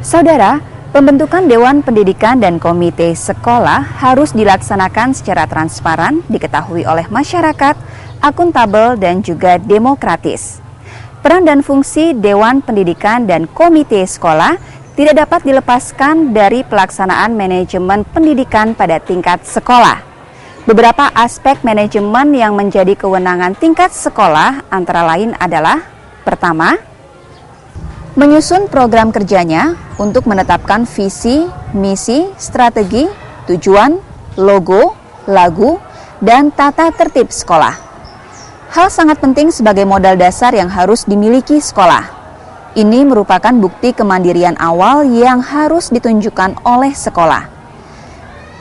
Saudara, pembentukan Dewan Pendidikan dan Komite Sekolah harus dilaksanakan secara transparan, diketahui oleh masyarakat, akuntabel, dan juga demokratis. Peran dan fungsi Dewan Pendidikan dan Komite Sekolah tidak dapat dilepaskan dari pelaksanaan manajemen pendidikan pada tingkat sekolah. Beberapa aspek manajemen yang menjadi kewenangan tingkat sekolah antara lain adalah: pertama, menyusun program kerjanya untuk menetapkan visi, misi, strategi, tujuan, logo, lagu, dan tata tertib sekolah. Hal sangat penting sebagai modal dasar yang harus dimiliki sekolah. Ini merupakan bukti kemandirian awal yang harus ditunjukkan oleh sekolah.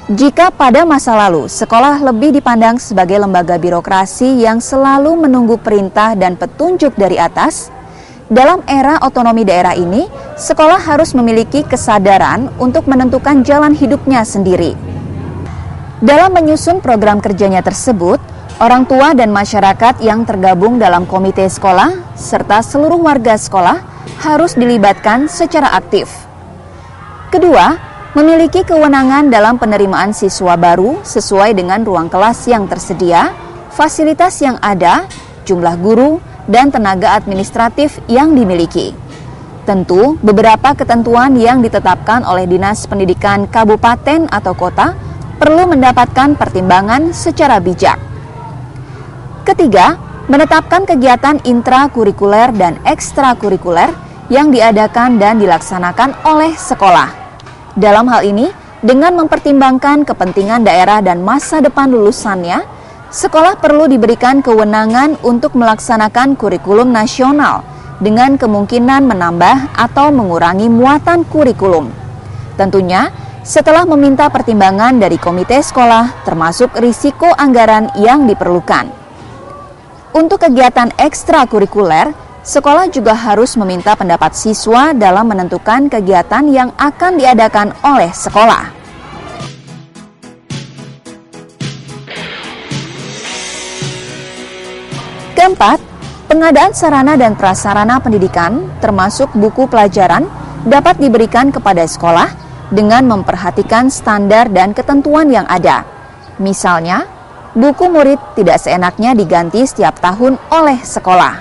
Jika pada masa lalu sekolah lebih dipandang sebagai lembaga birokrasi yang selalu menunggu perintah dan petunjuk dari atas, dalam era otonomi daerah ini, sekolah harus memiliki kesadaran untuk menentukan jalan hidupnya sendiri. Dalam menyusun program kerjanya tersebut, orang tua dan masyarakat yang tergabung dalam komite sekolah serta seluruh warga sekolah harus dilibatkan secara aktif. Kedua, memiliki kewenangan dalam penerimaan siswa baru sesuai dengan ruang kelas yang tersedia, fasilitas yang ada, jumlah guru, dan tenaga administratif yang dimiliki. Tentu, beberapa ketentuan yang ditetapkan oleh Dinas Pendidikan Kabupaten atau Kota perlu mendapatkan pertimbangan secara bijak. Ketiga, menetapkan kegiatan intrakurikuler dan ekstrakurikuler yang diadakan dan dilaksanakan oleh sekolah. Dalam hal ini, dengan mempertimbangkan kepentingan daerah dan masa depan lulusannya, sekolah perlu diberikan kewenangan untuk melaksanakan kurikulum nasional dengan kemungkinan menambah atau mengurangi muatan kurikulum. Tentunya, setelah meminta pertimbangan dari komite sekolah termasuk risiko anggaran yang diperlukan. Untuk kegiatan ekstrakurikuler, sekolah juga harus meminta pendapat siswa dalam menentukan kegiatan yang akan diadakan oleh sekolah. Keempat, pengadaan sarana dan prasarana pendidikan termasuk buku pelajaran dapat diberikan kepada sekolah dengan memperhatikan standar dan ketentuan yang ada. Misalnya, buku murid tidak seenaknya diganti setiap tahun oleh sekolah.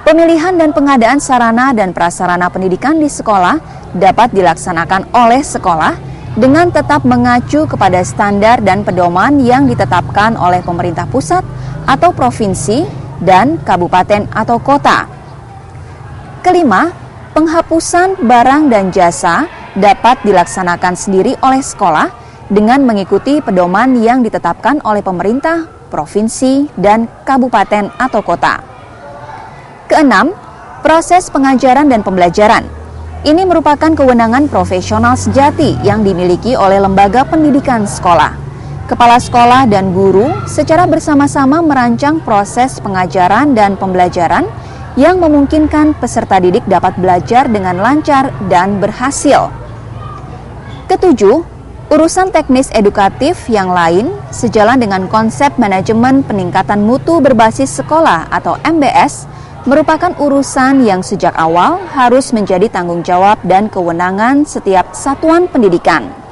Pemilihan dan pengadaan sarana dan prasarana pendidikan di sekolah dapat dilaksanakan oleh sekolah dengan tetap mengacu kepada standar dan pedoman yang ditetapkan oleh pemerintah pusat atau provinsi dan kabupaten atau kota. Kelima, penghapusan barang dan jasa dapat dilaksanakan sendiri oleh sekolah dengan mengikuti pedoman yang ditetapkan oleh pemerintah, provinsi, dan kabupaten atau kota. Keenam, proses pengajaran dan pembelajaran. Ini merupakan kewenangan profesional sejati yang dimiliki oleh lembaga pendidikan sekolah. Kepala sekolah dan guru secara bersama-sama merancang proses pengajaran dan pembelajaran yang memungkinkan peserta didik dapat belajar dengan lancar dan berhasil. Ketujuh, urusan teknis edukatif yang lain sejalan dengan konsep manajemen peningkatan mutu berbasis sekolah atau MBS merupakan urusan yang sejak awal harus menjadi tanggung jawab dan kewenangan setiap satuan pendidikan.